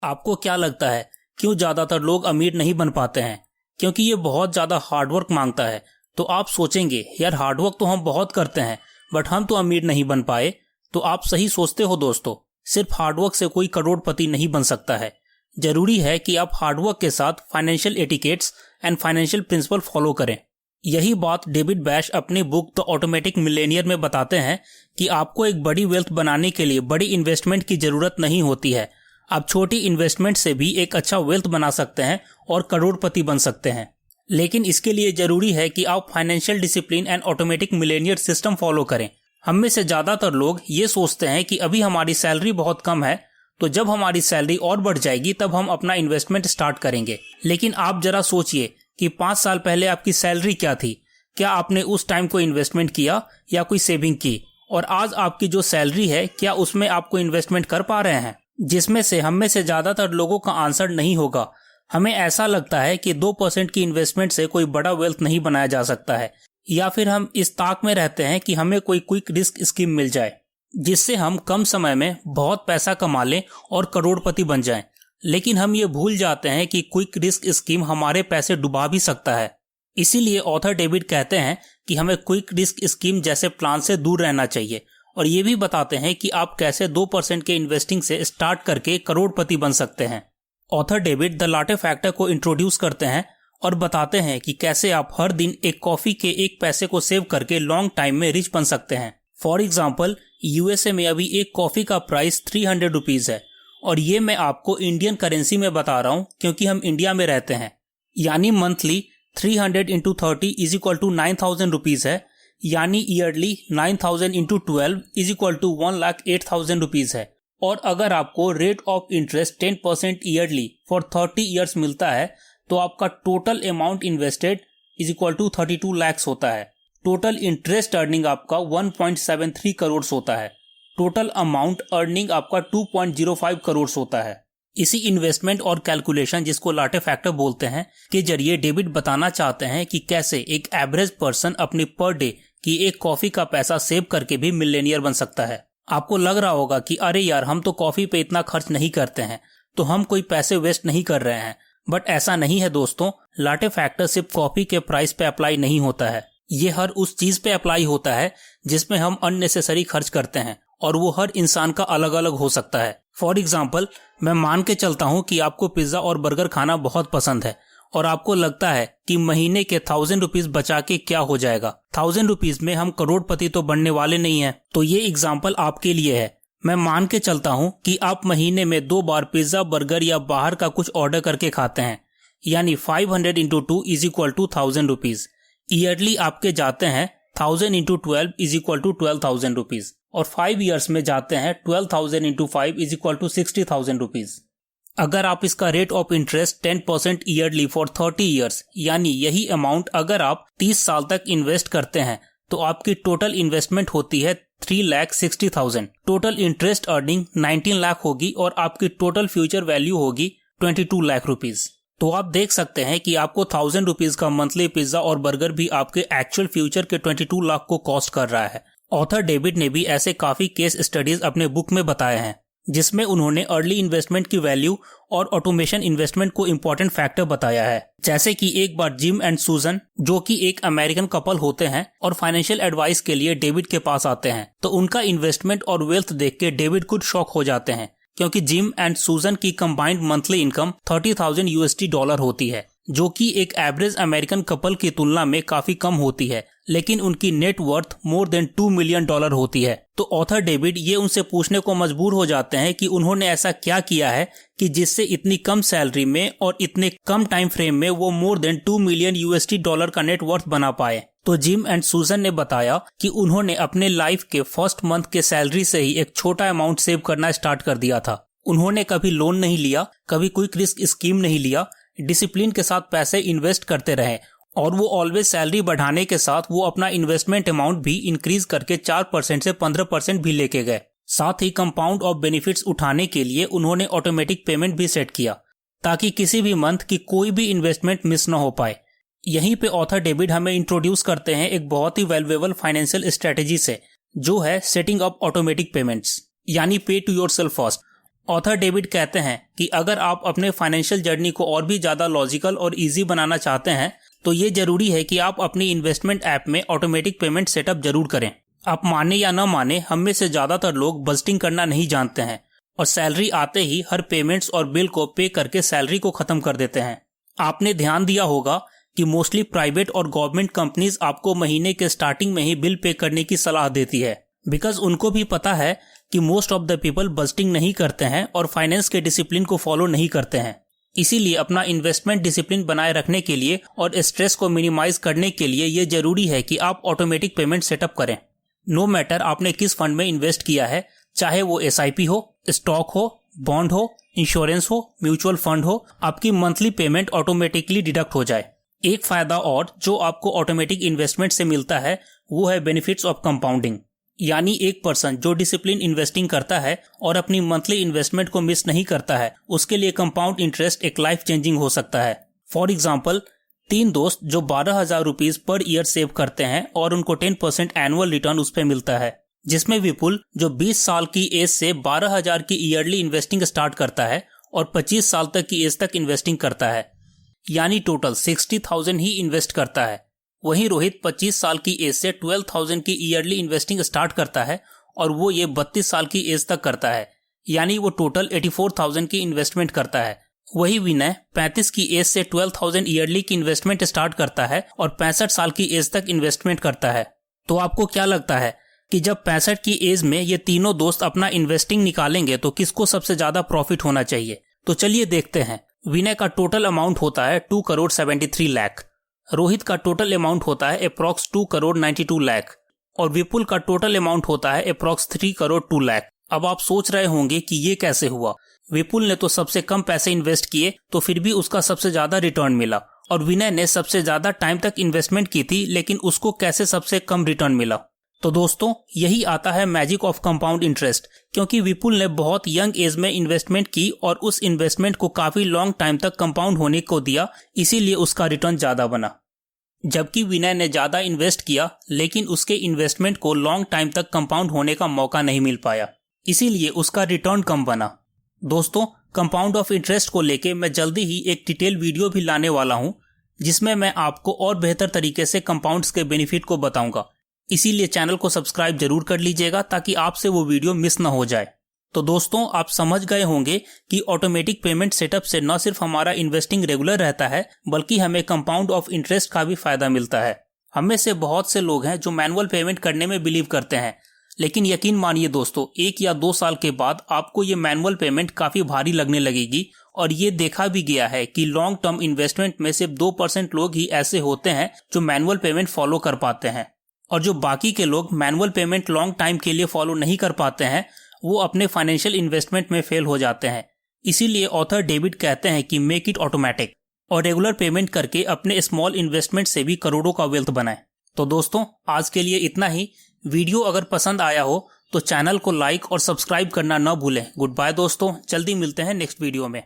आपको क्या लगता है क्यों ज़्यादातर लोग अमीर नहीं बन पाते हैं? क्योंकि ये बहुत ज़्यादा हार्डवर्क मांगता है। तो आप सोचेंगे यार हार्डवर्क तो हम बहुत करते हैं बट हम तो अमीर नहीं बन पाए। तो आप सही सोचते हो दोस्तों, सिर्फ हार्डवर्क से कोई करोड़पति नहीं बन सकता है। जरूरी है कि आप हार्डवर्क के साथ financial etiquettes and financial principle follow करें। यही बात डेविड बैश अपनी बुक द ऑटोमेटिक मिलेनियर में बताते हैं कि आपको एक बड़ी वेल्थ बनाने के लिए बड़ी इन्वेस्टमेंट की जरूरत नहीं होती है। आप छोटी इन्वेस्टमेंट से भी एक अच्छा वेल्थ बना सकते हैं और करोड़पति बन सकते हैं। लेकिन इसके लिए जरूरी है कि आप financial discipline and automatic Millionaire system follow करें। हम में से ज्यादातर लोग ये सोचते हैं कि अभी हमारी सैलरी बहुत कम है, तो जब हमारी सैलरी और बढ़ जाएगी तब हम अपना इन्वेस्टमेंट स्टार्ट करेंगे। लेकिन आप जरा सोचिए कि 5 साल पहले आपकी सैलरी क्या थी? क्या आपने उस टाइम कोई इन्वेस्टमेंट किया या कोई सेविंग की? और आज आपकी जो सैलरी है क्या उसमें आप कोई इन्वेस्टमेंट कर पा रहे हैं? जिसमें से हम में से ज्यादातर लोगों का आंसर नहीं होगा। हमें ऐसा लगता है कि 2% की इन्वेस्टमेंट से कोई बड़ा वेल्थ नहीं बनाया जा सकता है, या फिर हम इस ताक में रहते हैं कि हमें कोई क्विक रिस्क स्कीम मिल जाए जिससे हम कम समय में बहुत पैसा कमा लें और करोड़पति बन जाएं। लेकिन हम ये भूल जाते हैं कि क्विक रिस्क स्कीम हमारे पैसे डुबा भी सकता है। इसीलिए ऑथर डेविड कहते हैं कि हमें क्विक रिस्क स्कीम जैसे प्लान से दूर रहना चाहिए, और ये भी बताते हैं कि आप कैसे 2% के इन्वेस्टिंग से स्टार्ट करके करोड़पति बन सकते हैं। Author David the latte factor को इंट्रोड्यूस करते हैं और बताते हैं कि कैसे आप हर दिन एक कॉफी के 1 पैसे को सेव करके लॉन्ग टाइम में रिच बन सकते हैं। फॉर एग्जाम्पल, यूएसए में अभी एक कॉफी का प्राइस 300 रुपीज है, और ये मैं आपको इंडियन करेंसी में बता रहा हूँ क्योंकि हम इंडिया में रहते हैं। यानी monthly 300 into 30 is equal to 9,000 rupees है, यानी yearly 9,000 into 12 is equal to 1,08,000 rupees है। और अगर आपको rate of interest 10% yearly for 30 years मिलता है तो आपका total amount invested is equal to 32 lakh होता है। टोटल इंटरेस्ट अर्निंग आपका 1.73 करोड़ होता है। टोटल अमाउंट अर्निंग आपका 2.05 करोड़ होता है। इसी इन्वेस्टमेंट और कैलकुलेशन, जिसको लाटे फैक्टर बोलते हैं, के जरिए डेविड बताना चाहते हैं कि कैसे एक एवरेज पर्सन अपनी पर डे की एक कॉफी का पैसा सेव करके भी मिलेनियर बन सकता है। आपको लग रहा होगा कि अरे यार हम तो कॉफी पे इतना खर्च नहीं करते हैं, तो हम कोई पैसे वेस्ट नहीं कर रहे हैं। बट ऐसा नहीं है दोस्तों। लाटे फैक्टर सिर्फ कॉफी के प्राइस पे अप्लाई नहीं होता है, ये हर उस चीज पे अप्लाई होता है जिसमें हम अननेसेसरी खर्च करते हैं, और वो हर इंसान का अलग अलग हो सकता है। फॉर एग्जाम्पल, मैं मान के चलता हूँ कि आपको पिज्जा और बर्गर खाना बहुत पसंद है और आपको लगता है कि महीने के 1,000 रुपीज बचा के क्या हो जाएगा। 1,000 रुपीज में हम करोड़पति तो बनने वाले नहीं हैं। तो ये एग्जाम्पल आपके लिए है। मैं मान के चलता हूँ कि आप महीने में 2 बार पिज्जा, बर्गर या बाहर का कुछ ऑर्डर करके खाते हैं, यानी 500 into 2 is equal to 1,000 rupees. Yearly आपके जाते हैं 1,000 into 12 is equal to 12,000 rupees, और 5 ईयर्स में जाते हैं 12,000 into 5 is equal to 60,000 rupees. अगर आप इसका rate of interest 10% yearly for 30 years, यानी यही अमाउंट अगर आप 30 साल तक इन्वेस्ट करते हैं तो आपकी टोटल इन्वेस्टमेंट होती है 3,60,000। टोटल इंटरेस्ट अर्निंग 19 लाख होगी और आपकी टोटल फ्यूचर वैल्यू होगी 22 लाख रुपीज। तो आप देख सकते हैं कि आपको 1,000 रुपीज का मंथली पिज्जा और बर्गर भी आपके एक्चुअल फ्यूचर के 22 लाख को कॉस्ट कर रहा है। ऑथर डेविड ने भी ऐसे काफी केस स्टडीज अपने बुक में बताए हैं जिसमें उन्होंने अर्ली इन्वेस्टमेंट की वैल्यू और ऑटोमेशन इन्वेस्टमेंट को इम्पोर्टेंट फैक्टर बताया है। जैसे कि एक बार जिम एंड सूजन, जो कि एक अमेरिकन कपल होते हैं और फाइनेंशियल एडवाइस के लिए डेविड के पास आते हैं, तो उनका इन्वेस्टमेंट और वेल्थ देख के डेविड खुद शॉक हो जाते हैं, क्योंकि जिम एंड सूजन की कंबाइंड मंथली इनकम $30,000 होती है, जो कि एक एवरेज अमेरिकन कपल की तुलना में काफी कम होती है। लेकिन उनकी net worth more than $2 million होती है। तो ऑथर डेविड ये उनसे पूछने को मजबूर हो जाते हैं कि उन्होंने ऐसा क्या किया है कि जिससे इतनी कम सैलरी में और इतने कम टाइम फ्रेम में वो मोर देन $2 मिलियन का नेट वर्थ बना पाए। तो जिम एंड सूजन ने बताया कि उन्होंने अपने लाइफ के फर्स्ट मंथ के सैलरी से ही एक छोटा अमाउंट सेव करना स्टार्ट कर दिया था। उन्होंने कभी लोन नहीं लिया, कभी क्विक रिस्क स्कीम नहीं लिया, डिसिप्लिन के साथ पैसे इन्वेस्ट करते रहे, और वो ऑलवेज सैलरी बढ़ाने के साथ वो अपना इन्वेस्टमेंट अमाउंट भी इंक्रीज करके 4% से 15% भी लेके गए। साथ ही कंपाउंड ऑफ बेनिफिट्स उठाने के लिए उन्होंने ऑटोमेटिक पेमेंट भी सेट किया ताकि किसी भी मंथ की कोई भी इन्वेस्टमेंट मिस न हो पाए। यहीं पे ऑथर डेविड हमें इंट्रोड्यूस करते हैं एक बहुत ही वैल्यूएबल फाइनेंशियल स्ट्रेटेजी से, जो है सेटिंग अप ऑटोमेटिक पेमेंट्स, यानी pay to yourself first. Author David कहते हैं कि अगर आप अपने फाइनेंशियल जर्नी को और भी ज़्यादा लॉजिकल और इजी बनाना चाहते हैं तो ये जरूरी है कि आप अपनी इन्वेस्टमेंट ऐप में ऑटोमेटिक पेमेंट सेटअप जरूर करें। आप माने या न माने, हम में से ज़्यादातर लोग बजटिंग करना नहीं जानते हैं और सैलरी आते ही हर पेमेंट्स और बिल को पे करके सैलरी को ख़त्म कर देते हैं। आपने ध्यान दिया होगा कि मोस्टली प्राइवेट और गवर्नमेंट कंपनीज आपको महीने के स्टार्टिंग में ही बिल पे करने की सलाह देती है, बिकॉज उनको भी पता है कि most of the people budgeting नहीं करते हैं और फाइनेंस के डिसिप्लिन को फॉलो नहीं करते हैं। इसीलिए अपना इन्वेस्टमेंट डिसिप्लिन बनाए रखने के लिए और स्ट्रेस को मिनिमाइज करने के लिए ये जरूरी है कि आप ऑटोमेटिक पेमेंट सेटअप करें। नो मैटर आपने किस फंड में इन्वेस्ट किया है, चाहे वो SIP हो, स्टॉक हो, बॉन्ड हो, इंश्योरेंस हो, म्यूचुअल फंड हो, आपकी मंथली पेमेंट ऑटोमेटिकली डिडक्ट हो जाए। एक फायदा और जो आपको ऑटोमेटिक इन्वेस्टमेंट से मिलता है वो है बेनिफिट्स ऑफ कंपाउंडिंग। यानी एक पर्सन जो डिसिप्लिन इन्वेस्टिंग करता है और अपनी मंथली इन्वेस्टमेंट को मिस नहीं करता है, उसके लिए कंपाउंड इंटरेस्ट एक लाइफ चेंजिंग हो सकता है। फॉर एग्जाम्पल, 3 दोस्त जो 12,000 रुपीज पर ईयर सेव करते हैं और उनको 10% एनुअल रिटर्न उस पर मिलता है, जिसमें विपुल जो 20 साल की एज से 12,000 की ईयरली इन्वेस्टिंग स्टार्ट करता है और 25 साल तक की एज तक इन्वेस्टिंग करता है, यानी टोटल 60,000 ही इन्वेस्ट करता है। वहीं रोहित 25 साल की एज से 12,000 की ईयरली इन्वेस्टिंग स्टार्ट करता है और वो ये 32 साल की एज तक करता है, यानी वो टोटल 84,000 की इन्वेस्टमेंट करता है। वही विनय 35 की एज से 12,000 ईयरली की इन्वेस्टमेंट स्टार्ट करता है और 65 साल की एज तक इन्वेस्टमेंट करता है। तो आपको क्या लगता है कि जब 65 की एज में ये तीनों दोस्त अपना इन्वेस्टिंग निकालेंगे तो किसको सबसे ज्यादा प्रॉफिट होना चाहिए? तो चलिए देखते हैं। विनय का टोटल अमाउंट होता है 2,73 लाख, रोहित का टोटल अमाउंट होता है अप्रॉक्स 2,92 लाख और विपुल का टोटल अमाउंट होता है अप्रॉक्स 3,02 लाख। अब आप सोच रहे होंगे कि ये कैसे हुआ? विपुल ने तो सबसे कम पैसे इन्वेस्ट किए तो फिर भी उसका सबसे ज्यादा रिटर्न मिला, और विनय ने सबसे ज्यादा टाइम तक इन्वेस्टमेंट की थी लेकिन उसको कैसे सबसे कम रिटर्न मिला? तो दोस्तों, यही आता है मैजिक ऑफ कंपाउंड इंटरेस्ट, क्योंकि विपुल ने बहुत यंग एज में इन्वेस्टमेंट की और उस इन्वेस्टमेंट को काफी लॉन्ग टाइम तक कंपाउंड होने को दिया, इसीलिए उसका रिटर्न ज्यादा बना। जबकि विनय ने ज्यादा इन्वेस्ट किया लेकिन उसके इन्वेस्टमेंट को लॉन्ग टाइम तक कंपाउंड होने का मौका नहीं मिल पाया, इसीलिए उसका रिटर्न कम बना। दोस्तों, कंपाउंड ऑफ इंटरेस्ट को लेके मैं जल्दी ही एक डिटेल वीडियो भी लाने वाला हूं, जिसमें मैं आपको और बेहतर तरीके से कंपाउंड्स के बेनिफिट को बताऊंगा। इसीलिए चैनल को सब्सक्राइब जरूर कर लीजिएगा ताकि आपसे वो वीडियो मिस ना हो जाए। तो दोस्तों, आप समझ गए होंगे कि ऑटोमेटिक पेमेंट सेटअप से न सिर्फ हमारा इन्वेस्टिंग रेगुलर रहता है बल्कि हमें कंपाउंड ऑफ इंटरेस्ट का भी फायदा मिलता है। हम में से बहुत से लोग हैं जो मैनुअल पेमेंट करने में बिलीव करते हैं, लेकिन यकीन मानिए दोस्तों, 1 या 2 साल के बाद आपको ये मैनुअल पेमेंट काफी भारी लगने लगेगी। और ये देखा भी गया है कि लॉन्ग टर्म इन्वेस्टमेंट में सिर्फ 2% लोग ही ऐसे होते हैं जो मैनुअल पेमेंट फॉलो कर पाते हैं, और जो बाकी के लोग मैनुअल पेमेंट लॉन्ग टाइम के लिए फॉलो नहीं कर पाते हैं वो अपने फाइनेंशियल इन्वेस्टमेंट में फेल हो जाते हैं। इसीलिए ऑथर डेविड कहते हैं कि मेक इट ऑटोमेटिक और रेगुलर पेमेंट करके अपने स्मॉल इन्वेस्टमेंट से भी करोड़ों का वेल्थ बनाएं। तो दोस्तों, आज के लिए इतना ही। वीडियो अगर पसंद आया हो तो चैनल को लाइक और सब्सक्राइब करना न भूलें। गुड बाय दोस्तों, जल्दी मिलते हैं नेक्स्ट वीडियो में।